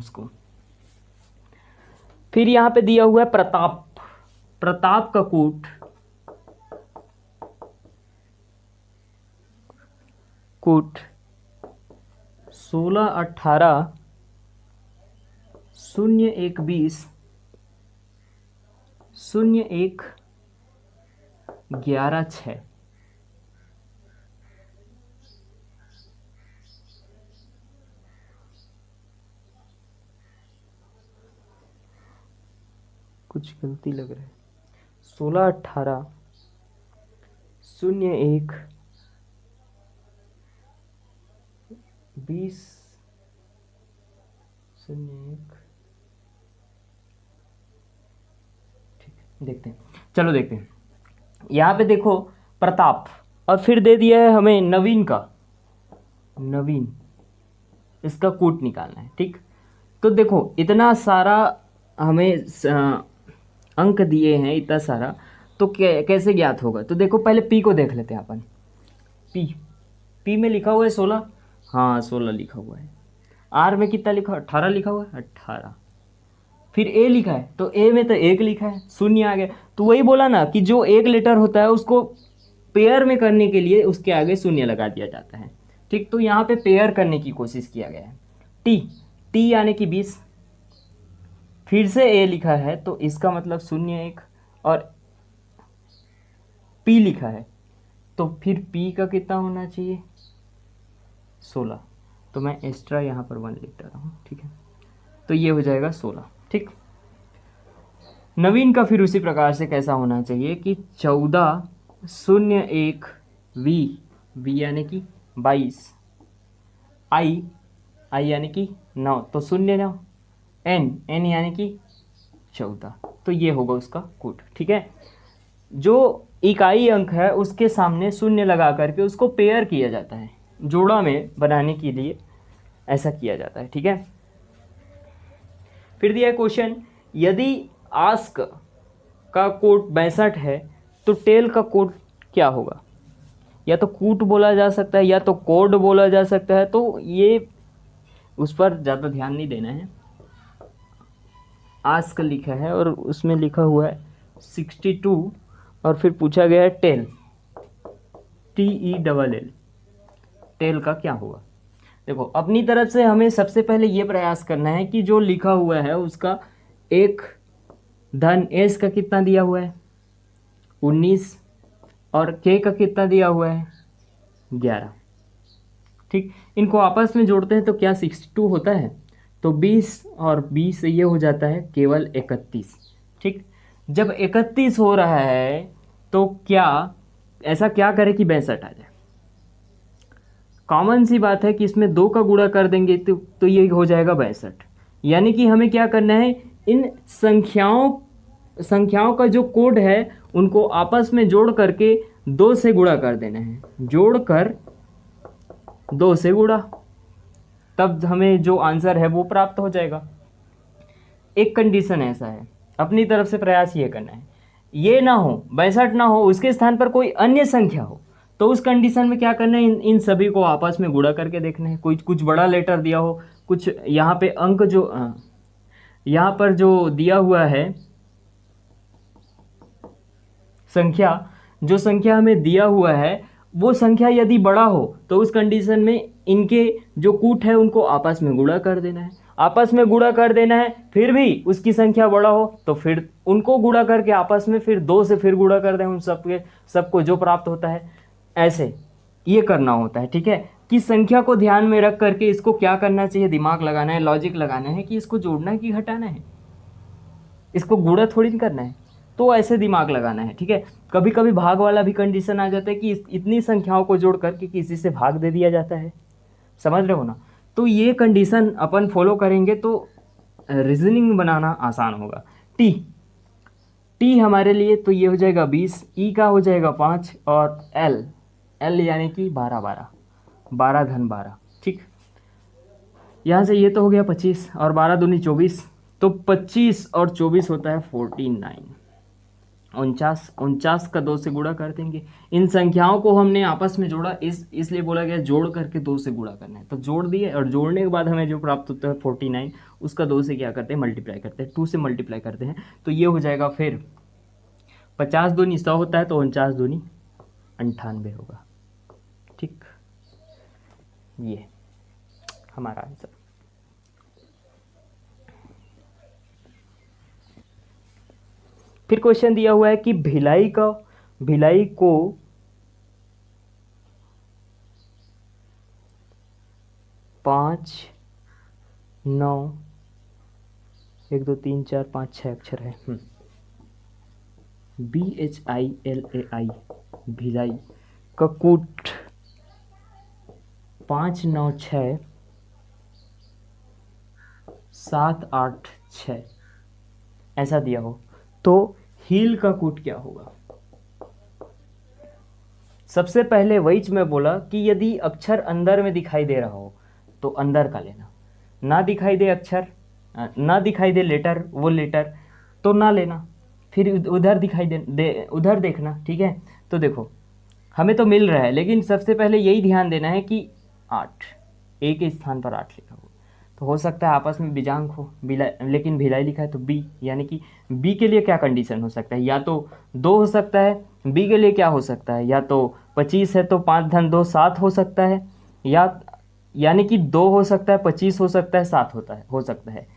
उसको। फिर यहाँ पे दिया हुआ है प्रताप। प्रताप का कूट कूट 16/18/01/11/6। कुछ गलती लग रहा है। 16/18/01/20/01। ठीक है, देखते हैं, चलो देखते हैं। यहाँ पे देखो प्रताप, और फिर दे दिया है हमें नवीन का। नवीन, इसका कूट निकालना है। ठीक, तो देखो इतना सारा हमें अंक दिए हैं, इतना सारा, तो कैसे ज्ञात होगा? तो देखो पहले पी को देख लेते हैं अपन। पी, पी में लिखा हुआ है 16। हाँ 16 लिखा हुआ है। आर में कितना लिखा? 18 लिखा हुआ है, 18। फिर ए लिखा है, तो ए में तो 1 लिखा है, शून्य आ गया। तो वही बोला ना कि जो एक लेटर होता है उसको पेयर में करने के लिए उसके आगे शून्य लगा दिया जाता है। ठीक, तो यहाँ पे पेयर करने की कोशिश किया गया है। टी, टी यानी कि 20। फिर से ए लिखा है तो इसका मतलब 0 1, और पी लिखा है तो फिर पी का कितना होना चाहिए? 16। तो मैं एक्स्ट्रा यहाँ पर 1 लिख देता हूँ। ठीक है, तो ये हो जाएगा 16। ठीक, नवीन का फिर उसी प्रकार से कैसा होना चाहिए कि 14/01/वी, वी यानी कि 22, आई, आई यानी कि 9, तो 0 9, एन, एन यानी कि 14। तो ये होगा उसका कूट। ठीक है, जो इकाई अंक है उसके सामने शून्य लगा करके उसको पेयर किया जाता है, जोड़ा में बनाने के लिए ऐसा किया जाता है। ठीक है, फिर दिया है क्वेश्चन, यदि आस्क का कोट 62 है तो टेल का कोट क्या होगा? या तो कूट बोला जा सकता है या तो कोड बोला जा सकता है, तो ये उस पर ज़्यादा ध्यान नहीं देना है। आस्क लिखा है और उसमें लिखा हुआ है 62, और फिर पूछा गया है टेल, TELL, टेल का क्या होगा? देखो अपनी तरफ से हमें सबसे पहले ये प्रयास करना है कि जो लिखा हुआ है उसका एक धन एस का कितना दिया हुआ है? 19, और के का कितना दिया हुआ है? 11। ठीक, इनको आपस में जोड़ते हैं तो क्या 62 होता है? तो 20 और 20 ये हो जाता है केवल 31। ठीक, जब 31 हो रहा है तो क्या ऐसा क्या करें कि 62 आ जाए? कॉमन सी बात है कि इसमें 2 का गुणा कर देंगे तो ये हो जाएगा 62। यानी कि हमें क्या करना है, इन संख्याओं का जो कोड है उनको आपस में जोड़ करके 2 से गुणा कर देना है, जोड़कर 2 से गुणा, तब हमें जो आंसर है वो प्राप्त हो जाएगा। एक कंडीशन ऐसा है, अपनी तरफ से प्रयास ये करना है, ये ना हो 62 ना हो, उसके स्थान पर कोई अन्य संख्या हो, तो उस कंडीशन में क्या करना है, इन सभी को आपस में गुणा करके देखना है। कुछ बड़ा लेटर दिया हो, कुछ यहाँ पे अंक जो यहाँ पर जो दिया हुआ है संख्या, जो संख्या हमें दिया हुआ है वो संख्या यदि बड़ा हो तो उस कंडीशन में इनके जो कूट है उनको आपस में गुणा कर देना है, आपस में गुणा कर देना है। फिर भी उसकी संख्या बड़ा हो तो फिर उनको गुणा करके आपस में फिर 2 से फिर गुणा कर दें उन सबको जो प्राप्त होता है। ऐसे ये करना होता है। ठीक है, कि संख्या को ध्यान में रख करके इसको क्या करना चाहिए, दिमाग लगाना है, लॉजिक लगाना है कि इसको जोड़ना है कि घटाना है, इसको गुणा थोड़ी नहीं करना है, तो ऐसे दिमाग लगाना है। ठीक है, कभी कभी भाग वाला भी कंडीशन आ जाता है कि इतनी संख्याओं को जोड़ करके किसी से भाग दे दिया जाता है, समझ रहे हो ना? तो ये कंडीशन अपन फॉलो करेंगे तो रीजनिंग बनाना आसान होगा। टी, टी हमारे लिए तो ये हो जाएगा 20, ई का हो जाएगा 5, और एल, एल यानी कि 12 12, 12 धन 12। ठीक, यहाँ से ये तो हो गया 25, और 12 दूनी 24, तो 25 और 24 होता है 49। 49, 49 का 2 से गुणा कर देंगे। इन संख्याओं को हमने आपस में जोड़ा, इसलिए बोला गया जोड़ करके 2 से गुणा करना है। तो जोड़ दिए और जोड़ने के बाद हमें जो प्राप्त होता है 49, उसका 2 से क्या करते हैं, मल्टीप्लाई करते हैं, 2 से मल्टीप्लाई करते हैं। तो ये हो जाएगा फिर 50 दूनी 100 होता है, तो 49 दूनी 98 होगा। ठीक, ये हमारा आंसर। फिर क्वेश्चन दिया हुआ है कि भिलाई को 5, 9, 1 2 3 4 5 6 अक्षर है। BHILAI भिलाई का कूट 5 9 6 7 8 6 ऐसा दिया हो, तो हील का कूट क्या होगा। सबसे पहले वही मैं बोला कि यदि अक्षर अंदर में दिखाई दे रहा हो तो अंदर का लेना, ना दिखाई दे अक्षर, ना दिखाई दे लेटर, वो लेटर तो ना लेना, फिर उधर दिखाई दे उधर देखना। ठीक है, तो देखो हमें तो मिल रहा है, लेकिन सबसे पहले यही ध्यान देना है कि 8 ए के स्थान पर 8 लिखा हो, तो हो सकता है आपस में बिजांक हो, लेकिन भिलाई लिखा है तो बी, यानी कि बी के लिए क्या कंडीशन हो सकता है, या तो 2 हो सकता है। बी के लिए क्या हो सकता है, या तो 25 है तो 5 धन 2 7 हो सकता है, या यानी कि 2 हो सकता है, 25 हो सकता है, 7 हो सकता है,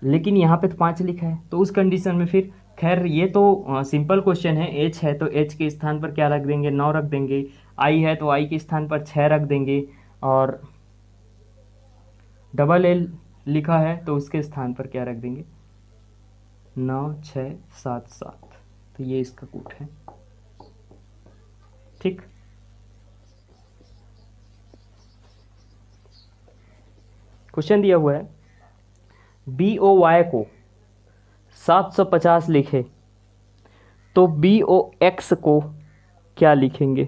लेकिन यहाँ पे तो 5 लिखा है। तो उस कंडीशन में फिर खैर ये तो सिंपल क्वेश्चन है। एच है तो एच के स्थान पर क्या रख देंगे, 9 रख देंगे। आई है तो आई के स्थान पर 6 रख देंगे, और डबल एल लिखा है तो उसके स्थान पर क्या रख देंगे, 9 6 7 7। तो ये इसका कूट है। ठीक, क्वेश्चन दिया हुआ है BOY को 750 लिखे तो BOX को क्या लिखेंगे।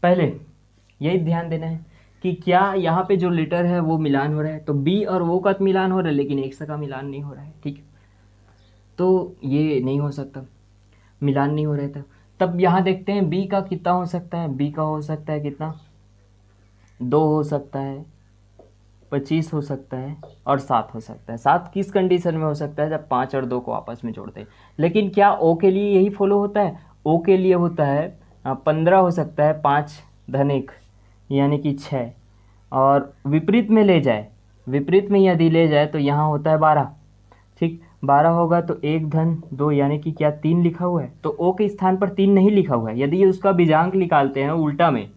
पहले यही ध्यान देना है कि क्या यहाँ पे जो लेटर है वो मिलान हो रहा है, तो बी और वो का मिलान हो रहा है, लेकिन एक्स का मिलान नहीं हो रहा है। ठीक, तो ये नहीं हो सकता, मिलान नहीं हो रहा था। तब यहाँ देखते हैं बी का कितना हो सकता है। बी का हो सकता है कितना, 2 हो सकता है, 25 हो सकता है, और 7 हो सकता है। 7 किस कंडीशन में हो सकता है, जब 5 और 2 को आपस में जोड़ते हैं। लेकिन क्या ओ के लिए यही फॉलो होता है, ओ के लिए होता है 15 हो सकता है, 5 धन 1 यानी कि 6, और विपरीत में ले जाए, विपरीत में यदि ले जाए तो यहाँ होता है 12। ठीक, 12 होगा तो 1 धन 2 यानी कि क्या 3 लिखा हुआ है, तो ओ के स्थान पर 3 नहीं लिखा हुआ है। यदि ये उसका बीजांक निकालते हैं उल्टा में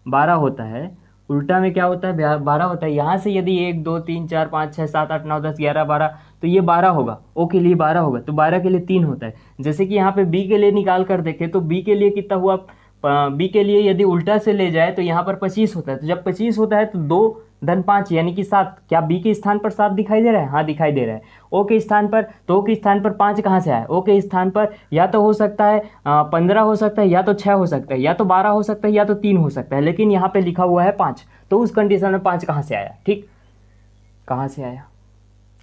12 होता है, उल्टा में क्या होता है 12 होता है। यहाँ से यदि 1 2 3 4 5 6 7 8 9 10 11 12, तो ये 12 होगा, ओ के लिए 12 होगा, तो 12 के लिए 3 होता है। जैसे कि यहाँ पे बी के लिए निकाल कर देखें तो बी के लिए कितना हुआ, बी के लिए यदि उल्टा से ले जाए तो यहाँ पर 25 होता है। तो जब 25 होता है तो 2 धन 5 यानी कि 7। क्या बी के स्थान पर 7 दिखाई दे रहा है, हाँ दिखाई दे रहा है। ओ के स्थान पर, तो ओ के स्थान पर 5 कहाँ से आया, ओ के स्थान पर या तो हो सकता है 15 हो सकता है, या तो 6 हो सकता है, या तो 12 हो सकता है, या तो 3 हो सकता है, लेकिन यहाँ पे लिखा हुआ है 5। तो उस कंडीशन में 5 कहाँ से आया, ठीक कहाँ से आया,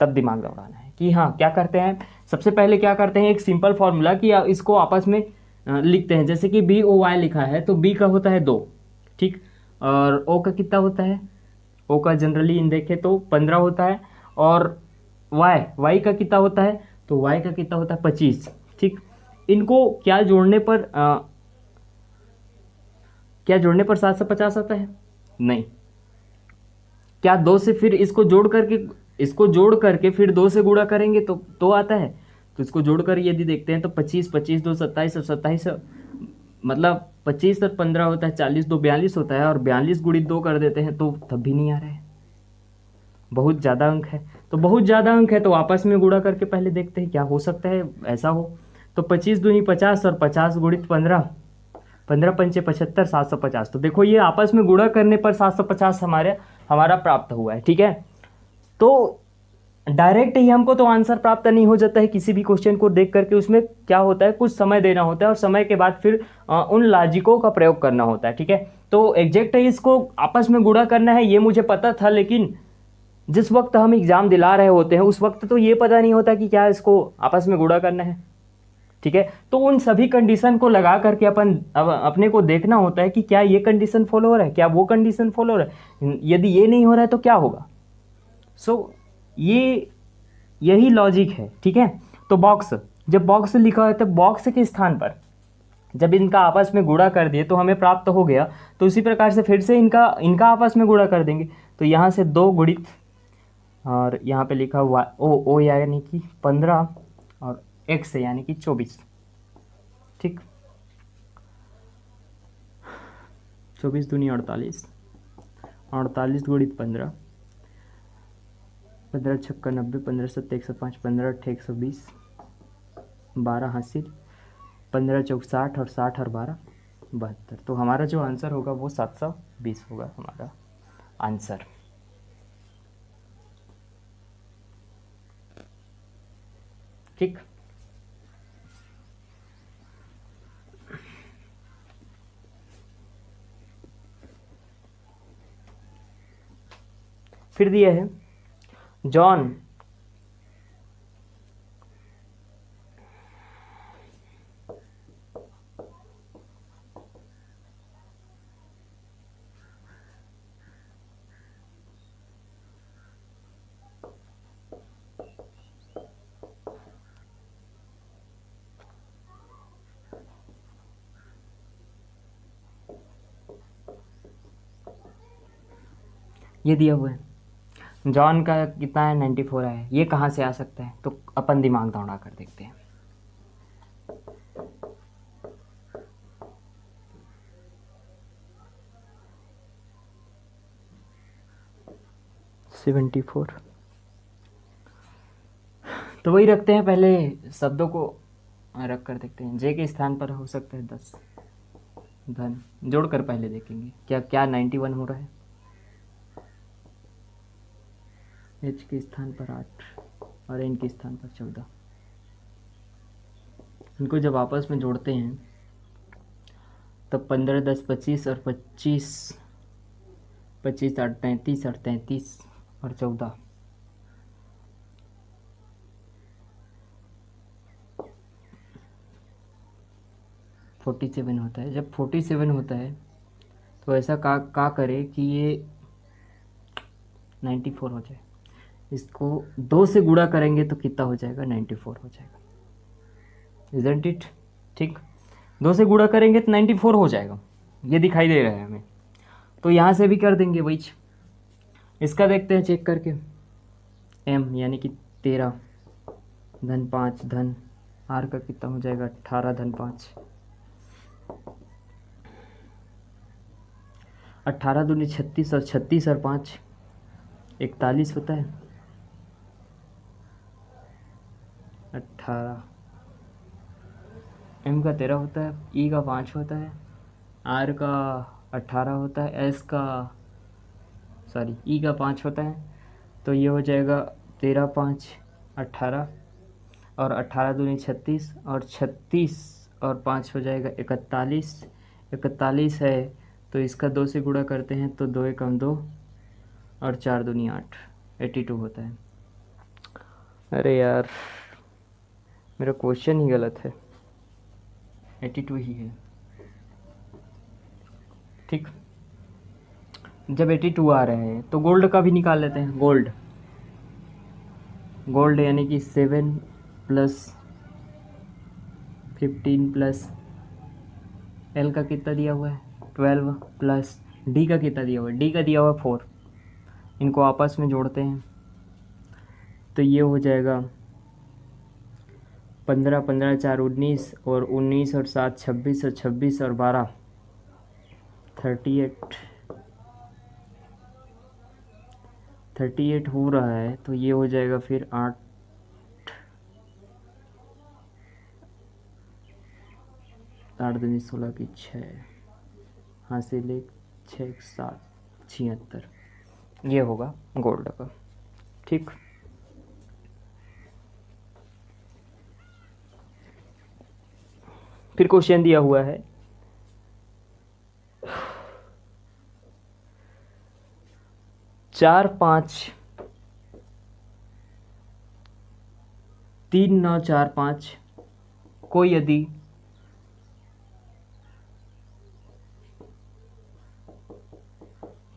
तब दिमाग दौड़ाना है कि हाँ क्या करते हैं। सबसे पहले क्या करते हैं, एक सिंपल फॉर्मूला कि इसको आपस में लिखते हैं। जैसे कि BOY लिखा है तो B का होता है 2, ठीक, और O का कितना होता है, O का जनरली इन देखें तो 15 होता है, और Y का कितना होता है, तो Y का कितना होता है 25। ठीक, इनको क्या जोड़ने पर 750 आता है, नहीं। क्या 2 से फिर इसको जोड़ करके फिर 2 से गुणा करेंगे तो आता है। तो इसको जोड़कर यदि देखते हैं तो 25 25 2 27 और 27 मतलब 25 और 15 होता है 40, 2 42 होता है, और 42 गुणित 2 कर देते हैं तो तब भी नहीं आ रहा है, बहुत ज़्यादा अंक है। तो बहुत ज़्यादा अंक है तो आपस में गुणा करके पहले देखते हैं क्या हो सकता है ऐसा हो। तो 25 दूनी 50 और 50 गुणित 15, 15 पंचे 75, 750। तो देखो ये आपस में गुणा करने पर 750 हमारा प्राप्त हुआ है। ठीक है, तो डायरेक्ट ही हमको तो आंसर प्राप्त नहीं हो जाता है। किसी भी क्वेश्चन को देख करके उसमें क्या होता है, कुछ समय देना होता है, और समय के बाद फिर उन लॉजिकों का प्रयोग करना होता है। ठीक है, तो एग्जैक्ट इसको आपस में गुणा करना है ये मुझे पता था, लेकिन जिस वक्त हम एग्ज़ाम दिला रहे होते हैं उस वक्त तो ये पता नहीं होता कि क्या इसको आपस में गुणा करना है। ठीक है, तो उन सभी कंडीशन को लगा करके अब अपने को देखना होता है कि क्या ये कंडीशन फॉलो हो रहा है, क्या वो कंडीशन फॉलो हो रहा है। यदि ये नहीं हो रहा है तो क्या होगा। सो यही लॉजिक है। ठीक है, तो बॉक्स, जब बॉक्स लिखा है तो बॉक्स के स्थान पर जब इनका आपस में गुणा कर दिए तो हमें प्राप्त हो गया, तो उसी प्रकार से फिर से इनका आपस में गुणा कर देंगे। तो यहाँ से 2 गुणित, और यहाँ पे लिखा हुआ ओ यानी कि 15 और x यानी कि 24। ठीक, 24 दूनी 48, 48 गुणित 15, 15 छक्का 90, 15 सत्ते 105, 15 अट्ठे 120, 12 हासिल, 15 चौक 60 और 60 और 12 72। तो हमारा जो आंसर होगा वो 720 होगा हमारा आंसर। ठीक, फिर दिया है जॉन ये दिया हुआ है, जॉन का कितना है 94 है, ये कहाँ से आ सकता है, तो अपन दिमाग दौड़ा कर देखते हैं। $74, तो वही रखते हैं, पहले शब्दों को रख कर देखते हैं। जे के स्थान पर हो सकता है 10, धन जोड़कर पहले देखेंगे क्या क्या 91 हो रहा है। एच के स्थान पर 8 और एन के स्थान पर 14। इनको जब आपस में जोड़ते हैं तब 15 10 25 और 25 25 8 33 और 33 और 14, 47 होता है। जब 47 होता है तो ऐसा का करे कि ये 94 हो जाए। इसको 2 से गुणा करेंगे तो कितना हो जाएगा, 94 हो जाएगा। Isn't it. ठीक, 2 से गुणा करेंगे तो 94 हो जाएगा, ये दिखाई दे रहा है हमें। तो यहाँ से भी कर देंगे वही। इसका देखते हैं चेक करके। m यानी कि 13 धन 5 धन r का कितना हो जाएगा 18 धन 5, 18 दूनी 36 और 36 और 5 41 होता है। 18 m का 13 होता है, e का 5 होता है, r का 18 होता है, s का e का 5 होता है। तो ये हो जाएगा 13 5 18 और 18 दूनी 36 और 36 और 5 हो जाएगा 41। 41 है तो इसका 2 से गुणा करते हैं तो 2 एकम 2 और 4 दूनी 8, 82 होता है। अरे यार मेरा क्वेश्चन ही गलत है, 82 ही है। ठीक, जब 82 आ रहे हैं तो गोल्ड का भी निकाल लेते हैं। गोल्ड यानी कि 7 + 15 + एल का कितना दिया हुआ है 12 + डी का कितना दिया हुआ है, डी का दिया हुआ है 4। इनको आपस में जोड़ते हैं तो ये हो जाएगा 15 15 4 19 और 19 और 7 26 और 26 और 12 38 हो रहा है। तो ये हो जाएगा फिर 8 8 दूनी 16 की 6 हासिल 1 6 7 76, ये होगा गोल्ड का। ठीक, फिर क्वेश्चन दिया हुआ है 4 5 3 9 4 5 को यदि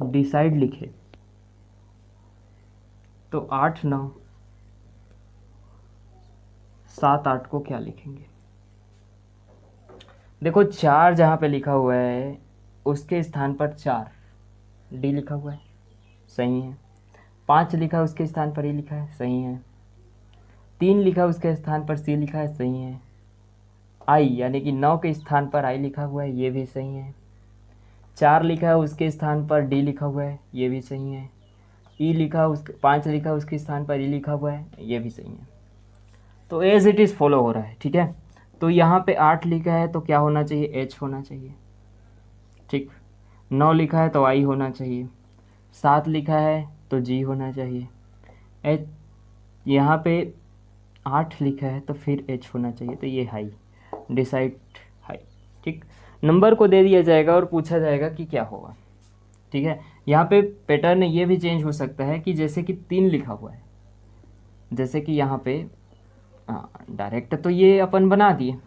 डिसाइड लिखे तो 8 9 7 8 को क्या लिखेंगे? देखो 4 जहाँ पे लिखा हुआ है उसके स्थान पर 4 डी लिखा हुआ है, सही है। 5 लिखा है उसके स्थान पर ई लिखा है, सही है। 3 लिखा है उसके स्थान पर सी लिखा है, सही है। आई यानी कि 9 के स्थान पर आई लिखा हुआ है, ये भी सही है। 4 लिखा है उसके स्थान पर डी लिखा हुआ है, ये भी सही है। ई लिखा उसके 5 लिखा है उसके स्थान पर ई लिखा हुआ है, ये भी सही है। तो एज इट इज़ फॉलो हो रहा है, ठीक है। तो यहाँ पे 8 लिखा है तो क्या होना चाहिए? एच होना चाहिए, ठीक। 9 लिखा है तो आई होना चाहिए। 7 लिखा है तो जी होना चाहिए। एच यहाँ पे 8 लिखा है तो फिर एच होना चाहिए, तो ये हाई, डिसाइड हाई, ठीक। नंबर को दे दिया जाएगा और पूछा जाएगा कि क्या होगा, ठीक है। यहाँ पे पैटर्न ये भी चेंज हो सकता है कि जैसे कि 3 लिखा हुआ है, जैसे कि यहाँ पे डायरेक्ट तो ये अपन बना दिए,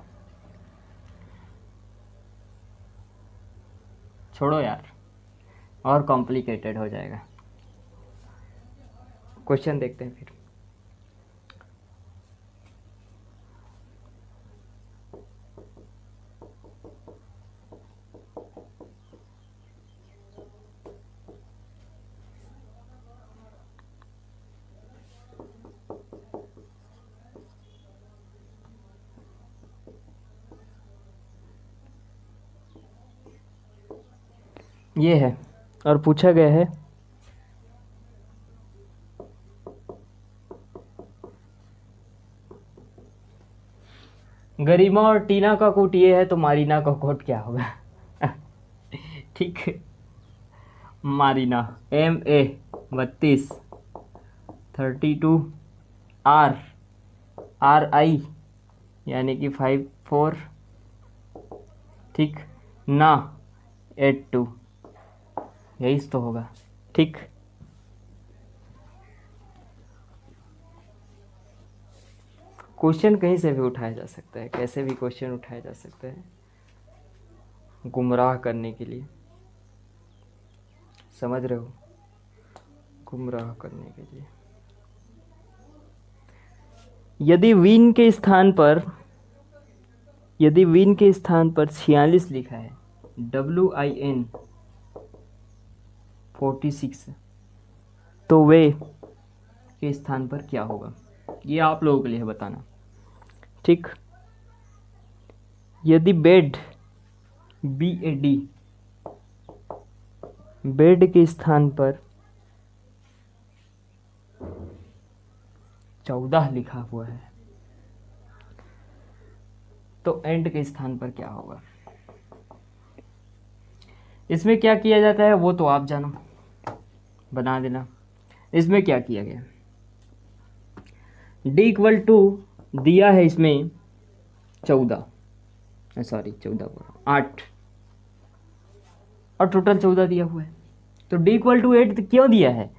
छोड़ो यार और कॉम्प्लिकेटेड हो जाएगा। क्वेश्चन देखते हैं फिर। ये है और पूछा गया है गरिमा और टीना का कोट ये है तो मारीना का कोट क्या होगा? ठीक है, मारीना MA 32 32 RI यानी कि 54, ठीक ना 82, यही तो होगा, ठीक। क्वेश्चन कहीं से भी उठाया जा सकता है, कैसे भी क्वेश्चन उठाया जा सकता है गुमराह करने के लिए, समझ रहे हो, गुमराह करने के लिए। यदि विन के स्थान पर 46 लिखा है, WIN 46, तो वे के स्थान पर क्या होगा? ये आप लोगों के लिए बताना, ठीक। यदि बेड BAD बेड के स्थान पर 14 लिखा हुआ है तो एंड के स्थान पर क्या होगा? इसमें क्या किया जाता है वो तो आप जानो, बना देना। इसमें क्या किया गया, D = दिया है इसमें 14, सॉरी 14 8 और टोटल 14 दिया हुआ है, तो D = 8 क्यों दिया है?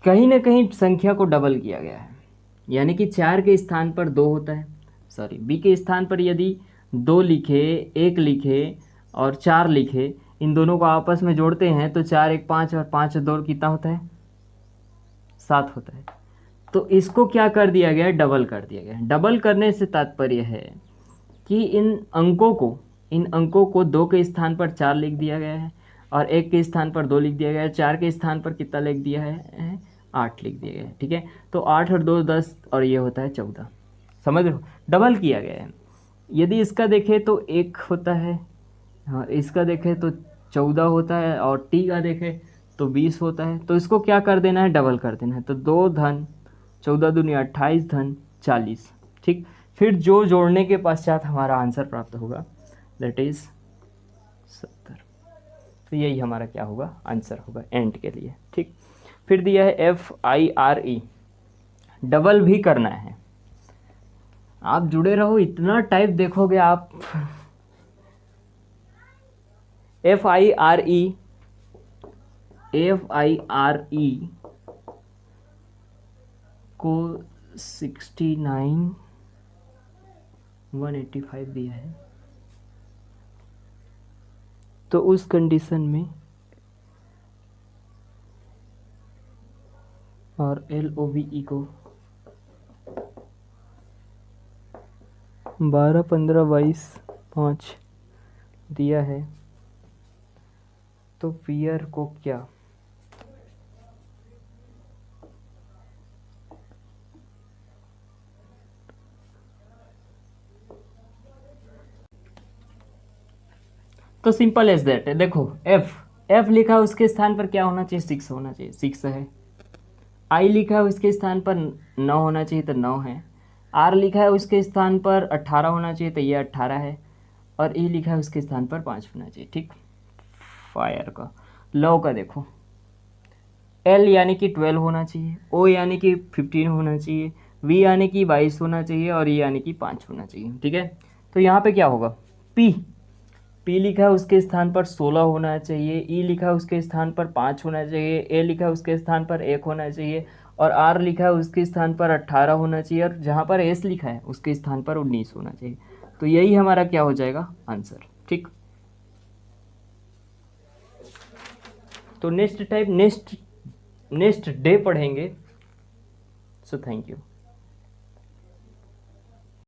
कहीं ना कहीं संख्या को डबल किया गया है, यानी कि 4 के स्थान पर 2 होता है, सॉरी B के स्थान पर यदि 2 लिखे, 1 लिखे और 4 लिखे, इन दोनों को आपस में जोड़ते हैं तो 4 1 5 और 5 2 कितना होता है? 7 होता है। तो इसको क्या कर दिया गया है? डबल कर दिया गया है। डबल करने से तात्पर्य है कि इन अंकों को 2 के स्थान पर 4 लिख दिया गया है और 1 के स्थान पर 2 लिख दिया गया है, 4 के स्थान पर कितना लिख दिया है? 8 लिख दिया गया है, ठीक है। तो 8 और 2 10 और ये होता है 14, समझ रहे हो, डबल किया गया है। यदि इसका देखें तो 1 होता है, हाँ इसका देखें तो 14 होता है और T का देखें तो 20 होता है, तो इसको क्या कर देना है? डबल कर देना है। तो 2 धन 14 दूनी 28 धन 40, ठीक। फिर जो जोड़ने के पश्चात हमारा आंसर प्राप्त होगा दैट इज 70। तो यही हमारा क्या होगा? आंसर होगा एंड के लिए, ठीक। फिर दिया है FIRE, डबल भी करना है। आप जुड़े रहो, इतना टाइप देखोगे आप। FIRE FIRE को 69,185 दिया है, तो उस कंडीशन में और LOVE को 12, 15, 22, 5 दिया है, तो फियर को क्या तो सिंपल एज दैट है। देखो एफ लिखा है उसके स्थान पर क्या होना चाहिए, 6 होना चाहिए, 6 है। आई लिखा है उसके स्थान पर 9 होना चाहिए, तो 9 है। आर लिखा है उसके स्थान पर 18 होना चाहिए, तो ये 18 है। और ई लिखा है उसके स्थान पर 5 होना चाहिए। ठीक, फायर का लॉ का देखो, एल यानी कि 12 होना चाहिए, ओ यानी कि 15 होना चाहिए, वी यानी कि 22 होना चाहिए, और ई यानी कि 5 होना चाहिए। ठीक है, तो यहाँ पे क्या होगा, पी लिखा है उसके स्थान पर 16 होना चाहिए, ई लिखा है उसके स्थान पर 5 होना चाहिए, ए लिखा है उसके स्थान पर 1 होना चाहिए, और आर लिखा है उसके स्थान पर 18 होना चाहिए, और जहाँ पर एस लिखा है उसके स्थान पर 19 होना चाहिए। तो यही हमारा क्या हो जाएगा, आंसर। ठीक, तो नेक्स्ट डे पढ़ेंगे। So thank you.